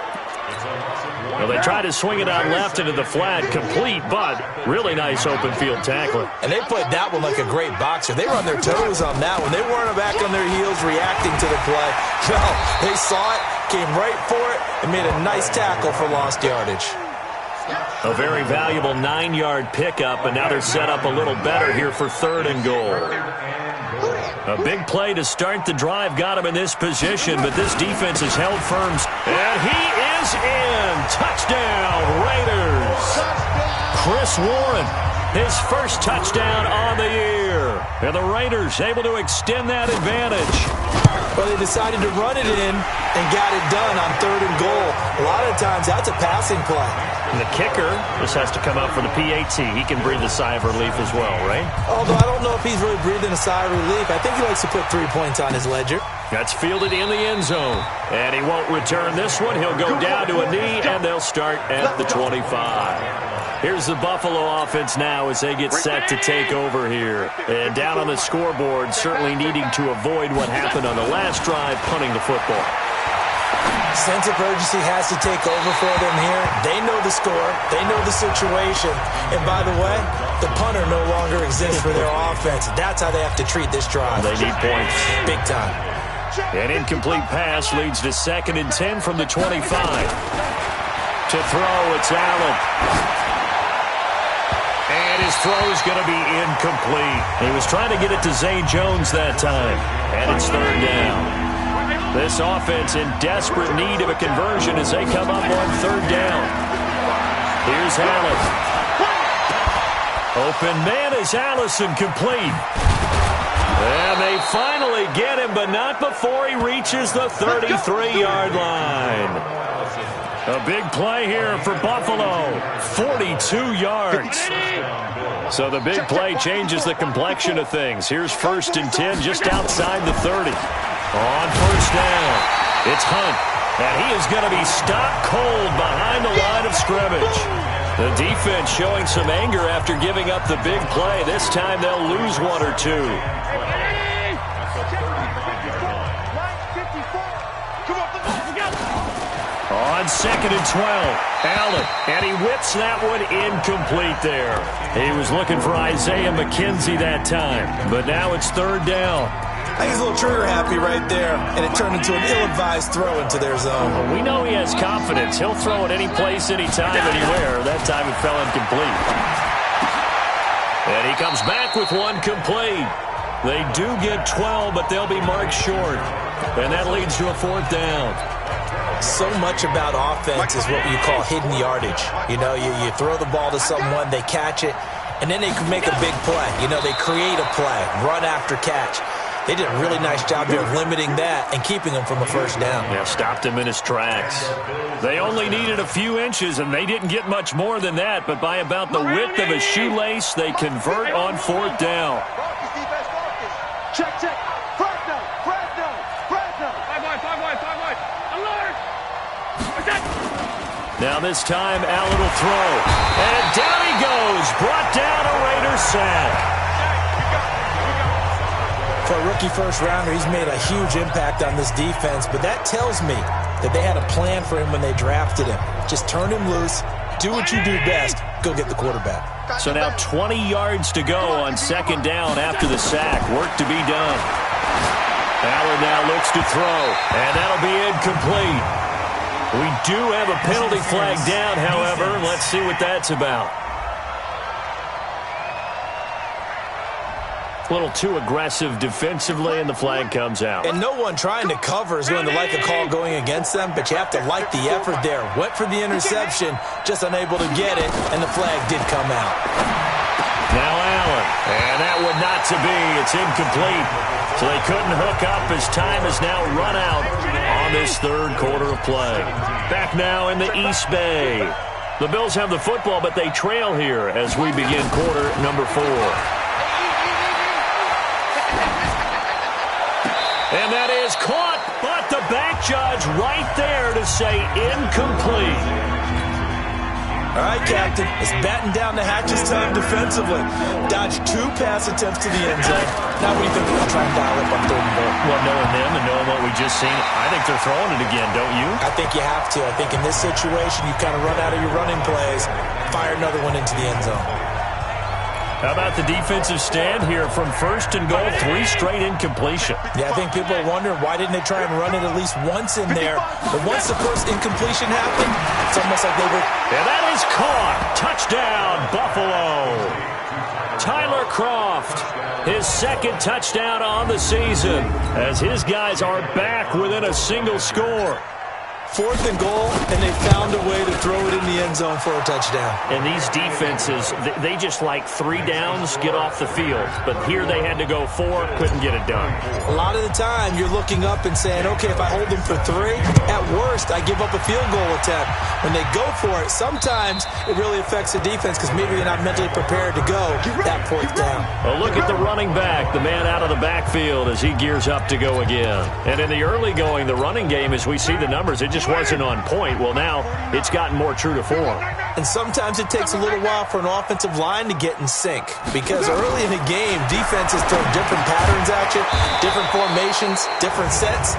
Well, they tried to swing it out left into the flat, complete, but really nice open field tackling.
And they played that one like a great boxer. They were on their toes on that one. They weren't back on their heels reacting to the play. No, they saw it, came right for it, and made a nice tackle for lost yardage.
A very valuable 9-yard pickup, and now they're set up a little better here for 3rd and goal. A big play to start the drive got him in this position, but this defense has held firm. And he is in. Touchdown, Raiders. Chris Warren, his first touchdown on the year. And the Raiders able to extend that advantage.
Well, they decided to run it in and got it done on 3rd and goal. A lot of times, that's a passing play.
And the kicker just has to come out for the PAT. He can breathe a sigh of relief as well, right?
Although I don't know if he's really breathing a sigh of relief. I think he likes to put 3 points on his ledger.
That's fielded in the end zone. And he won't return this one. He'll go down to a knee, and they'll start at the 25. Here's the Buffalo offense now as they get set to take over here. And down on the scoreboard, certainly needing to avoid what happened on the last drive, punting the football.
Sense of urgency has to take over for them here. They know the score. They know the situation. And by the way, the punter no longer exists for their offense. That's how they have to treat this drive.
They need points.
Big time.
An incomplete pass leads to 2nd and 10 from the 25. To throw, it's Allen. And his throw's going to be incomplete. He was trying to get it to Zay Jones that time. And it's 3rd down. This offense in desperate need of a conversion as they come up on 3rd down. Here's Allen. Open man is Allison, complete. And they finally get him, but not before he reaches the 33-yard line. A big play here for Buffalo. 42 yards. So the big play changes the complexion of things. Here's 1st and 10 just outside the 30. On 1st down, it's Hunt, and he is going to be stopped cold behind the line of scrimmage. The defense showing some anger after giving up the big play. This time they'll lose 1 or 2. On 2nd and 12, Allen, and he whips that one incomplete there. He was looking for Isaiah McKenzie that time, but now it's 3rd down.
I think he's a little trigger happy right there, and it turned into an ill-advised throw into their zone.
Well, we know he has confidence. He'll throw it any place, anytime, anywhere. That time it fell incomplete. And he comes back with one complete. They do get 12, but they'll be marked short. And that leads to a 4th down.
So much about offense is what you call hidden yardage. You know, you throw the ball to someone, they catch it, and then they can make a big play. You know, they create a play, run after catch. They did a really nice job there of limiting that and keeping him from a 1st down.
Yeah, stopped him in his tracks. They only needed a few inches, and they didn't get much more than that, but by about the width of a shoelace, they convert on 4th down.
Check. Fresno. Five wide. Alert!
Now this time, Allen will throw. And down he goes. Brought down a Raiders sack.
For a rookie first-rounder, he's made a huge impact on this defense, but that tells me that they had a plan for him when they drafted him. Just turn him loose, do what you do best, go get the quarterback.
So now 20 yards to go on 2nd down after the sack. Work to be done. Allen now looks to throw, and that'll be incomplete. We do have a penalty flag down, however. Let's see what that's about. A little too aggressive defensively, and the flag comes out.
And no one trying to cover is going to like a call going against them, but you have to like the effort there. Went for the interception, just unable to get it, and the flag did come out.
Now Allen. And that would not to be. It's incomplete. So they couldn't hook up as time has now run out on this third quarter of play. Back now in the East Bay. The Bills have the football, but they trail here as we begin quarter number 4. And that is caught, but the back judge right there to say incomplete.
All right, Captain, it's batten down the hatches time defensively. Dodged 2 pass attempts to the end zone. Now what do you think they'll try and dial up on 3rd and goal?
Well, knowing them and knowing what we just seen, I think they're throwing it again, don't you?
I think you have to. I think in this situation, you kind of run out of your running plays, fire another one into the end zone.
How about the defensive stand here from 1st and goal, 3 straight incompletion?
Yeah, I think people are wondering why didn't they try and run it at least once in there. But once the first incompletion happened, it's almost like they were...
And that is caught. Touchdown, Buffalo. Tyler Kroft, his 2nd touchdown on the season as his guys are back within a single score.
4th and goal, and they found a way to throw it in the end zone for a touchdown.
And these defenses, they just like 3 downs, get off the field. But here they had to go 4, couldn't get it done.
A lot of the time, you're looking up and saying, okay, if I hold them for 3, at worst, I give up a field goal attempt. When they go for it, sometimes it really affects the defense because maybe they're not mentally prepared to go that 4th down.
Well, look at the running back, the man out of the backfield as he gears up to go again. And in the early going, the running game, as we see the numbers, it just wasn't on point. Well, now it's gotten more true to form.
And sometimes it takes a little while for an offensive line to get in sync because early in the game, defenses throw different patterns at you, different formations, different sets,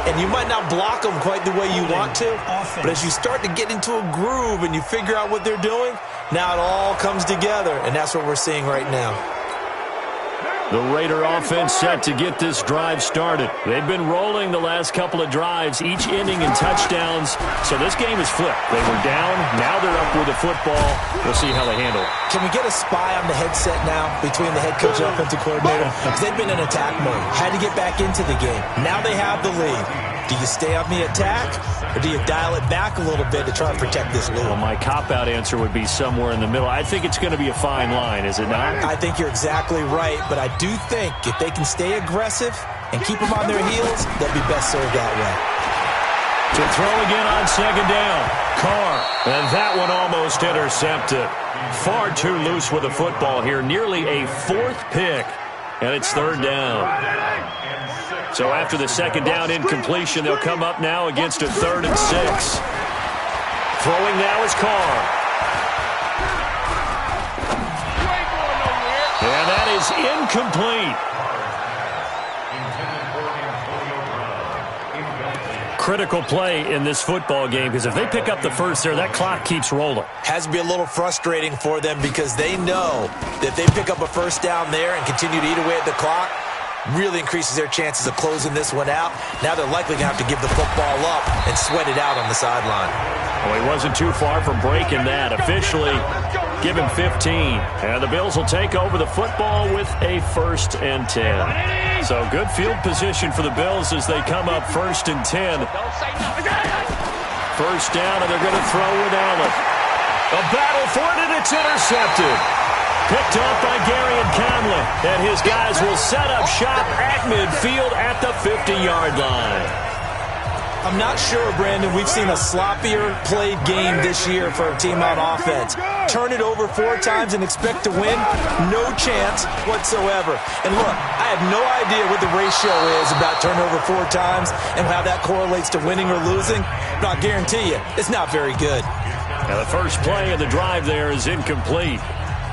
and you might not block them quite the way you want to, but as you start to get into a groove and you figure out what they're doing, now it all comes together, and that's what we're seeing right now.
The Raider offense set to get this drive started. They've been rolling the last couple of drives, each inning in touchdowns. So this game is flipped. They were down. Now they're up with the football. We'll see how they handle it.
Can we get a spy on the headset now between the head coach and offensive coordinator? Because they've been in attack mode. Had to get back into the game. Now they have the lead. Do you stay on the attack, or do you dial it back a little bit to try and protect this lead?
Well, my cop-out answer would be somewhere in the middle. I think it's going to be a fine line, is it not?
I think you're exactly right, but I do think if they can stay aggressive and keep them on their heels, they'll be best served that way.
To throw again on 2nd down. Carr, and that one almost intercepted. Far too loose with the football here. Nearly a 4th pick, and it's 3rd down. So after the 2nd down incompletion, they'll come up now against a 3rd and 6. Throwing now is Carr. And that is incomplete. Critical play in this football game because if they pick up the first there, that clock keeps rolling.
Has to be a little frustrating for them because they know that if they pick up a 1st down there and continue to eat away at the clock, really increases their chances of closing this one out. Now they're likely going to have to give the football up and sweat it out on the sideline.
Well, he wasn't too far from breaking that. Officially, give him 15. And the Bills will take over the football with a 1st and 10. So good field position for the Bills as they come up 1st and 10. 1st down, and they're going to throw with Allen. A battle for it, and it's intercepted. Picked off by Gary and Conley. And his guys will set up shop at midfield at the 50-yard line.
I'm not sure, Brandon, we've seen a sloppier played game this year for a team on offense. Turn it over 4 times and expect to win? No chance whatsoever. And look, I have no idea what the ratio is about turnover 4 times and how that correlates to winning or losing. But I'll guarantee you, it's not very good.
Now the first play of the drive there is incomplete.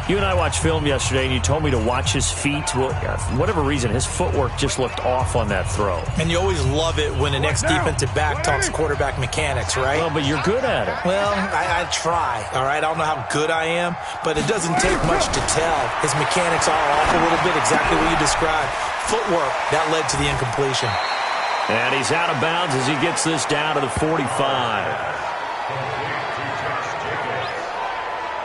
You and I watched film yesterday, and you told me to watch his feet. Well, for whatever reason, his footwork just looked off on that throw.
And you always love it when the next defensive back talks quarterback mechanics, right?
Well, but you're good at it.
Well, I try, all right? I don't know how good I am, but it doesn't take much to tell. His mechanics are off a little bit, exactly what you described. Footwork, that led to the incompletion.
And he's out of bounds as he gets this down to the 45.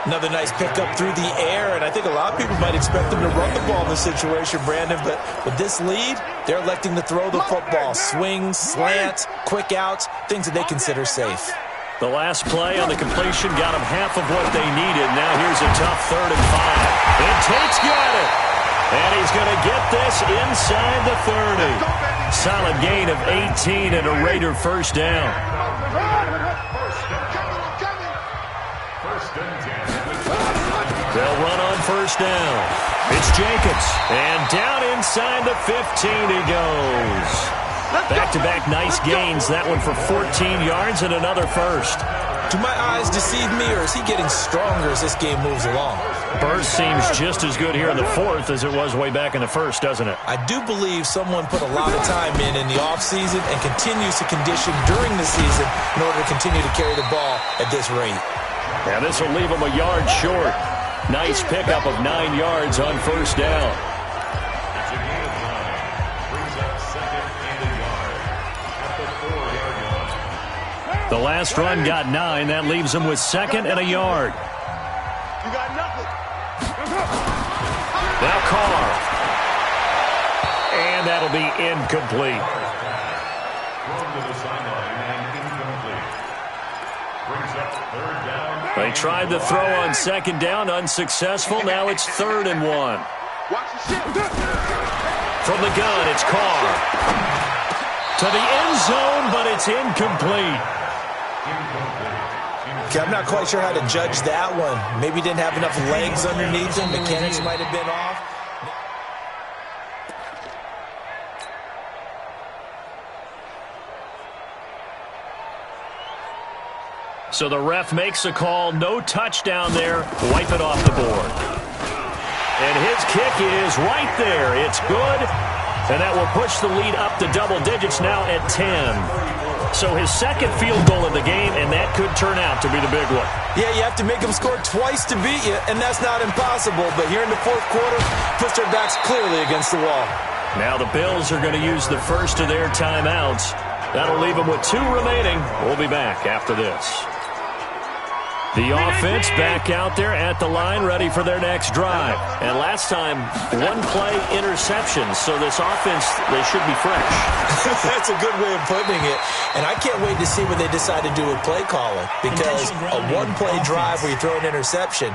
Another nice pickup through the air, and I think a lot of people might expect them to run the ball in this situation, Brandon, but with this lead, they're electing to throw the football. Swings, slants, quick outs, things that they consider safe.
The last play on the completion got them half of what they needed. Now here's a tough 3rd and 5. And Tate's got it. And he's going to get this inside the 30. Solid gain of 18 and a Raider first down. They'll run on first down. It's Jacobs. And down inside the 15 he goes. Back-to-back nice gains. That one for 14 yards and another first.
Do my eyes deceive me, or is he getting stronger as this game moves along?
Burst seems just as good here in the fourth as it was way back in the first, doesn't it?
I do believe someone put a lot of time in the offseason and continues to condition during the season in order to continue to carry the ball at this rate.
And this will leave him a yard short. Nice pickup of 9 yards on first down. The last run got 9. That leaves him with second and a yard.
You got nothing.
Now Carr. And that'll be incomplete. They tried the throw on second down, unsuccessful. Now it's 3rd and 1. From the gun, it's Carr. To the end zone, but it's incomplete.
Okay, I'm not quite sure how to judge that one. Maybe didn't have enough legs underneath him. Mechanics might have been off.
So the ref makes a call. No touchdown there. Wipe it off the board. And his kick is right there. It's good. And that will push the lead up to double digits now at 10. So his second field goal of the game, and that could turn out to be the big one.
Yeah, you have to make them score twice to beat you, and that's not impossible. But here in the fourth quarter, puts their backs clearly against the wall.
Now the Bills are going to use the first of their timeouts. That'll leave them with 2 remaining. We'll be back after this. The offense back out there at the line, ready for their next drive. And last time, 1-play interception. So this offense, they should be fresh.
That's a good way of putting it. And I can't wait to see what they decide to do with play calling. Because a 1-play drive where you throw an interception,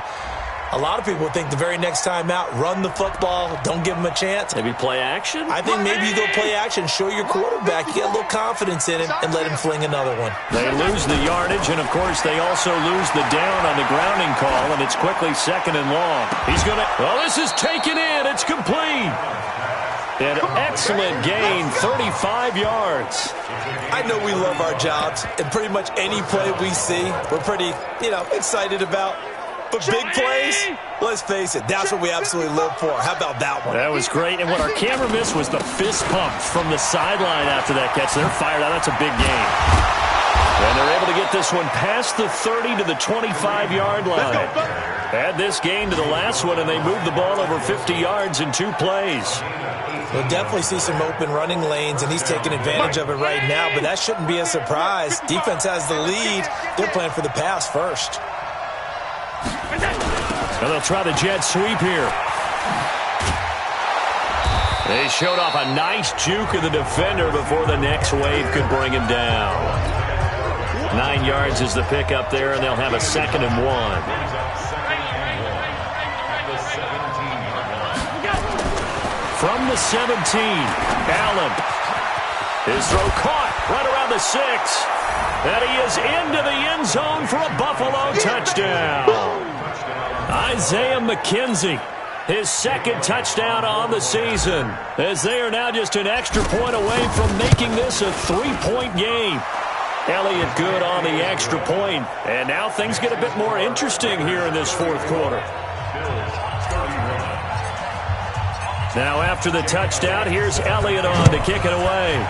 a lot of people think the very next time out, run the football, don't give them a chance.
Maybe play action?
I think maybe you go play action, show your quarterback, you get a little confidence in him, and let him fling another one.
They lose the yardage, and, of course, they also lose the down on the grounding call, and it's quickly 2nd and long. He's going to – well, this is taken in. It's complete. An excellent gain, 35 yards.
I know we love our jobs, and pretty much any play we see, we're pretty, excited about. But big plays, let's face it, that's what we absolutely live for. How about that one?
That was great. And what our camera missed was the fist pump from the sideline after that catch. They're fired out. That's a big game. And they're able to get this one past the 30 to the 25-yard line. Add this game to the last one, and they moved the ball over 50 yards in 2 plays.
We'll definitely see some open running lanes, and he's taking advantage of it right now. But that shouldn't be a surprise. Defense has the lead. They're playing for the pass first.
And they'll try the jet sweep here. They showed off a nice juke of the defender before the next wave could bring him down. 9 yards is the pickup there, and they'll have a 2nd and 1. From the 17, Allen. His throw caught right around the 6. And he is into the end zone for a Buffalo touchdown. Isaiah McKenzie, his 2nd touchdown on the season, as they are now just an extra point away from making this a 3-point game. Elliott good on the extra point, and now things get a bit more interesting here in this fourth quarter. Now after the touchdown, here's Elliott on to kick it away.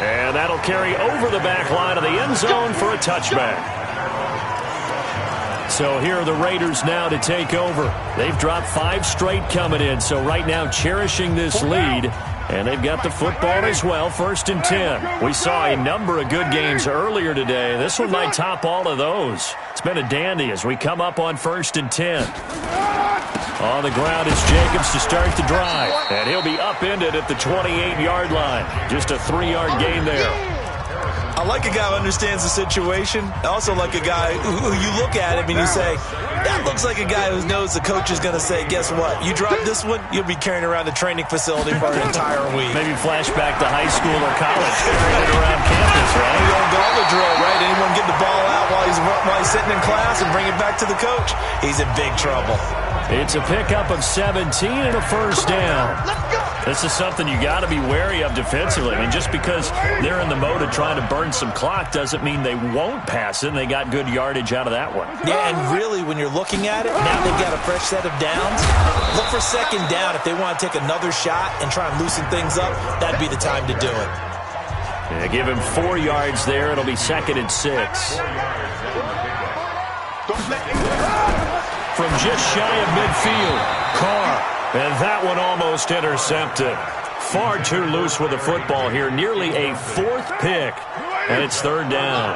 And that'll carry over the back line of the end zone for a touchback. So here are the Raiders now to take over. They've dropped 5 straight coming in, so right now cherishing this lead. And they've got the football as well, 1st and 10. We saw a number of good games earlier today. This one might top all of those. It's been a dandy as we come up on 1st and 10. On the ground is Jacobs to start the drive. And he'll be upended at the 28-yard line. Just a 3-yard gain there.
I like a guy who understands the situation. I also like a guy who you look at him and you say, that looks like a guy who knows the coach is going to say, guess what? You drop this one, you'll be carrying around the training facility for an entire week.
Maybe flashback to high school or college, carrying it around campus, right?
The old gauntlet drill, right? Anyone get the ball out while he's sitting in class and bring it back to the coach? He's in big trouble.
It's a pickup of 17 and a first down. This is something you got to be wary of defensively. I mean, just because they're in the mode of trying to burn some clock doesn't mean they won't pass it, and they got good yardage out of that one.
Yeah, and really, when you're looking at it, now they've got a fresh set of downs. Look for second down. If they want to take another shot and try and loosen things up, that'd be the time to do it.
Yeah, give him 4 yards there. It'll be 2nd and 6. From just shy of midfield, Carr. And that one almost intercepted. Far too loose with the football here. Nearly a 4th pick. And it's 3rd down.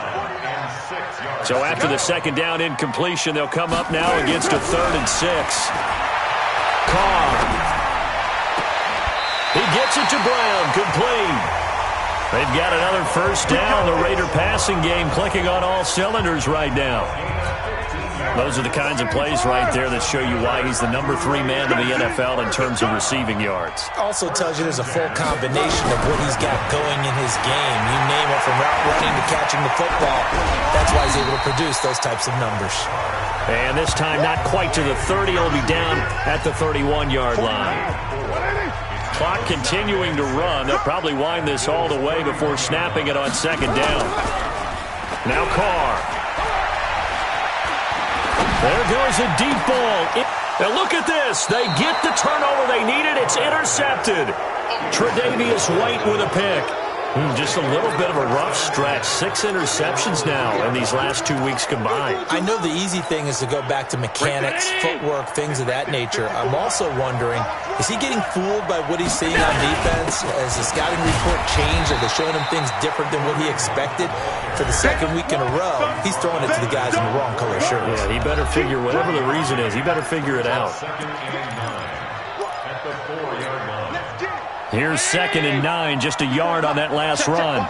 So after the 2nd down incompletion, they'll come up now against a 3rd and 6. Carr. He gets it to Brown. Complete. They've got another first down. The Raider passing game clicking on all cylinders right now. Those are the kinds of plays right there that show you why he's the number 3 man in the NFL in terms of receiving yards.
Also tells you there's a full combination of what he's got going in his game. You name it, from route running to catching the football. That's why he's able to produce those types of numbers.
And this time not quite to the 30. He'll be down at the 31-yard line. Clock continuing to run. They'll probably wind this all the way before snapping it on 2nd down. Now Carr. There goes a deep ball. Now look at this. They get the turnover they needed. It's intercepted. Tre'Davious White with a pick. Just a little bit of a rough stretch. 6 interceptions now in these last 2 weeks combined.
I know the easy thing is to go back to mechanics, footwork, things of that nature. I'm also wondering, is he getting fooled by what he's seeing on defense? Has the scouting report changed? Are they showing him things different than what he expected? For the 2nd week in a row, he's throwing it to the guys in the wrong color shirts.
Yeah, he better figure, whatever the reason is, he better figure it out. Here's 2nd and 9, just a yard on that last run.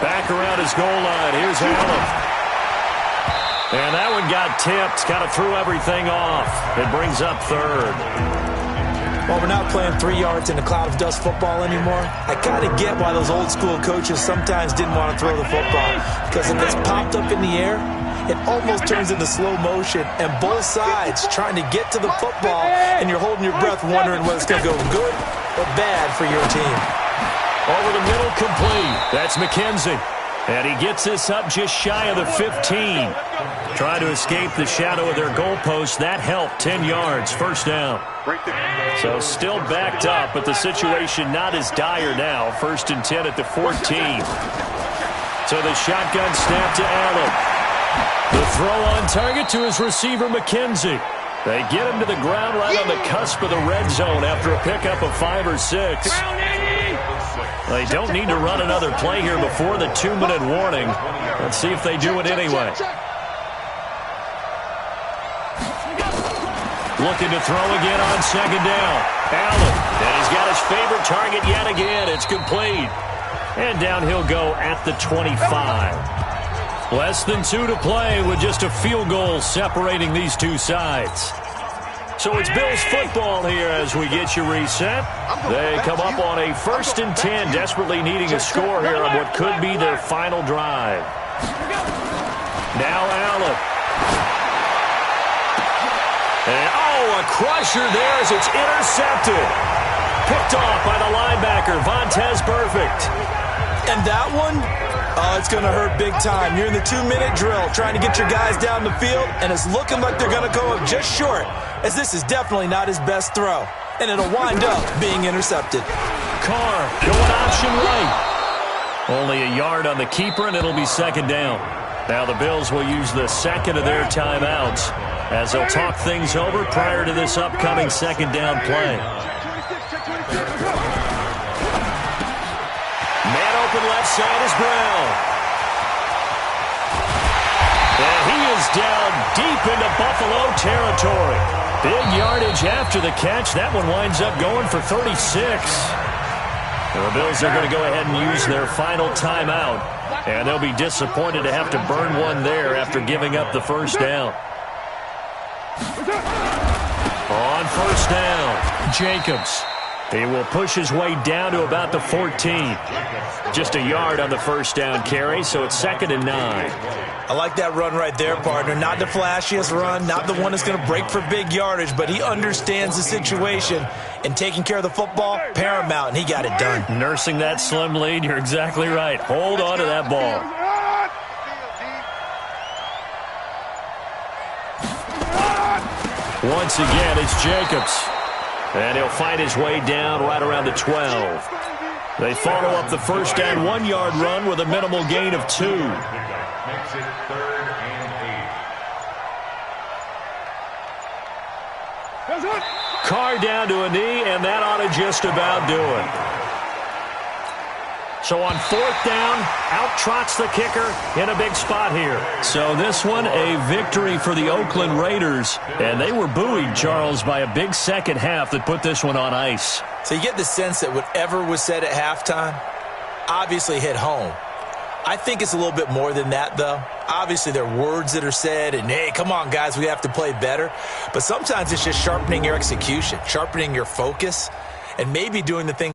Back around his goal line. Here's Allen. And that one got tipped. Kind of threw everything off. It brings up 3rd.
Well, we're not playing 3 yards in a cloud of dust football anymore. I kind of get why those old school coaches sometimes didn't want to throw the football. Because if it's popped up in the air, it almost turns into slow motion, and both sides trying to get to the football, and you're holding your breath wondering whether it's going to go good or bad for your team.
Over the middle, complete. That's McKenzie. And he gets this up just shy of the 15. Trying to escape the shadow of their goalpost. That helped. 10 yards. First down. So still backed up, but the situation not as dire now. 1st and 10 at the 14. So the shotgun snap to Allen. The throw on target to his receiver, McKenzie. They get him to the ground right on the cusp of the red zone after a pickup of 5 or 6. They don't need to run another play here before the 2-minute warning. Let's see if they do it anyway. Looking to throw again on 2nd down. Allen, and he's got his favorite target yet again. It's complete. And down he'll go at the 25. Less than 2 to play with just a field goal separating these two sides. So it's Bills football here as we get you reset. They come up on a 1st and 10, desperately needing a score here on what could be their final drive. Now Allen. And a crusher there as it's intercepted. Picked off by the linebacker, Vontaze Burfict.
And that one? Oh, it's going to hurt big time. You're in the 2-minute drill trying to get your guys down the field, and it's looking like they're going to go up just short, as this is definitely not his best throw. And it'll wind up being intercepted.
Carr going option right. Only a yard on the keeper, and it'll be 2nd down. Now the Bills will use the 2nd of their timeouts as they'll talk things over prior to this upcoming 2nd down play. Man open left side is Brown. And he is is down deep into Buffalo territory. Big yardage after the catch. That one winds up going for 36. And the Bills are going to go ahead and use their final timeout. And they'll be disappointed to have to burn one there after giving up the first down. On first down, Jacobs. He will push his way down to about the 14. Just a yard on the first down carry, so it's 2nd and 9.
I like that run right there, partner. Not the flashiest run, not the one that's going to break for big yardage, but he understands the situation, and taking care of the football, paramount, and he got it done.
Nursing that slim lead, you're exactly right. Hold on to that ball. Once again, it's Jacobs. And he'll find his way down right around the 12. They follow up the first down 1-yard run with a minimal gain of 2.
Makes it 3rd and 8.
Carr down to a knee, and that ought to just about do it. So on 4th down, out trots the kicker in a big spot here. So this one, a victory for the Oakland Raiders. And they were buoyed, Charles, by a big second half that put this one on ice.
So you get the sense that whatever was said at halftime obviously hit home. I think it's a little bit more than that, though. Obviously, there are words that are said, and, hey, come on, guys, we have to play better. But sometimes it's just sharpening your execution, sharpening your focus, and maybe doing the thing